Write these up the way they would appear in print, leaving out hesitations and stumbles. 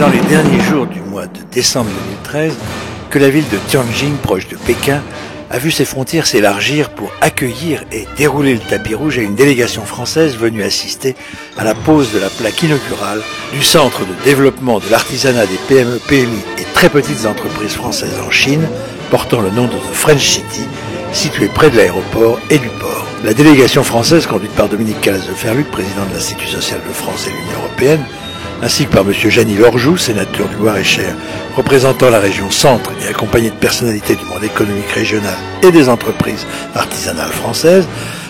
dans les derniers jours du mois de décembre 2013 que la ville de Tianjin, proche de Pékin, a vu ses frontières s'élargir pour accueillir et dérouler le tapis rouge à une délégation française venue assister à la pose de la plaque inaugurale du Centre de développement de l'artisanat des PME, PMI et très petites entreprises françaises en Chine, portant le nom de The French City, situé près de l'aéroport et du port. La délégation française, conduite par Dominique Calas de Ferluc, président de l'Institut social de France et de l'Union européenne, ainsi que par M. Jeanny Lorjou, sénateur du Loir-et-Cher, représentant la région Centre et accompagné de personnalités du monde économique régional et des entreprises artisanales françaises,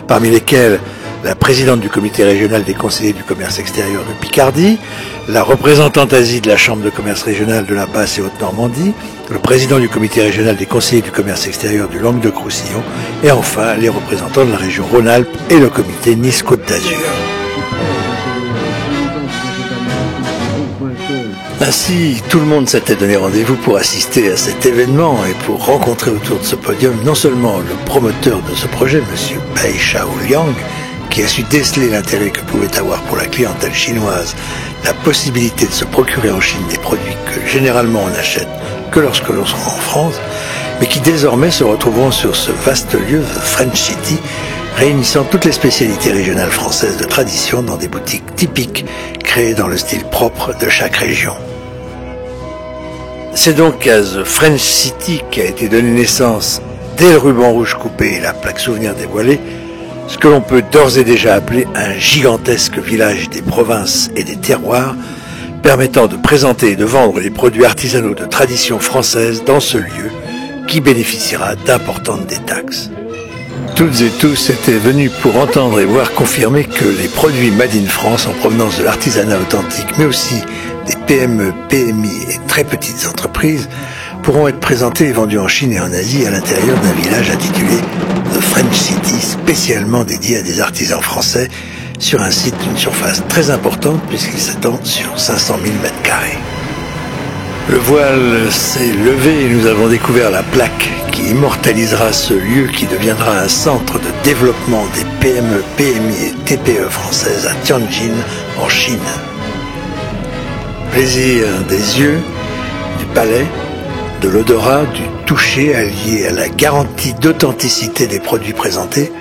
parmi lesquelles la présidente du comité régional des conseillers du commerce extérieur de Picardie, la représentante Asie de la Chambre de commerce régionale de la Basse et Haute-Normandie, le président du comité régional des conseillers du commerce extérieur du Languedoc-Roussillon, et enfin les représentants de la région Rhône-Alpes et le comité Nice-Côte d'Azur. Ainsi, tout le monde s'était donné rendez-vous pour assister à cet événement et pour rencontrer autour de ce podium non seulement le promoteur de ce projet, M. Bai Shaoliang, qui a su déceler l'intérêt que pouvait avoir pour la clientèle chinoise la possibilité de se procurer en Chine des produits que généralement on n'achète que lorsque l'on se rend en France, mais qui désormais se retrouveront sur ce vaste lieu, The French City, réunissant toutes les spécialités régionales françaises de tradition dans des boutiques typiques créées dans le style propre de chaque région. C'est donc à The French City qu'a été donné naissance, dès le ruban rouge coupé et la plaque souvenir dévoilée, ce que l'on peut d'ores et déjà appeler un gigantesque village des provinces et des terroirs, permettant de présenter et de vendre les produits artisanaux de tradition française dans ce lieu qui bénéficiera d'importantes détaxes. Toutes et tous étaient venus pour entendre et voir confirmer que les produits Made in France en provenance de l'artisanat authentique, mais aussi des PME, PMI et très petites entreprises, pourront être présentés et vendus en Chine et en Asie à l'intérieur d'un village intitulé The French City, spécialement dédié à des artisans français, sur un site d'une surface très importante puisqu'il s'étend sur 500 000 m². Le voile s'est levé et nous avons découvert la plaque qui immortalisera ce lieu qui deviendra un centre de développement des PME, PMI et TPE françaises à Tianjin, en Chine. Plaisir des yeux, du palais, de l'odorat, du toucher allié à la garantie d'authenticité des produits présentés,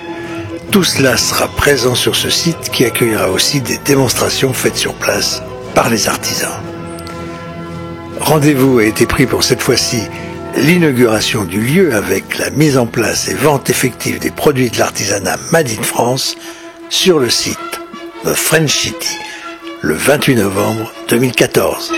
tout cela sera présent sur ce site qui accueillera aussi des démonstrations faites sur place par les artisans. Rendez-vous a été pris pour cette fois-ci l'inauguration du lieu avec la mise en place et vente effective des produits de l'artisanat Made in France sur le site The French City le 28 novembre 2014.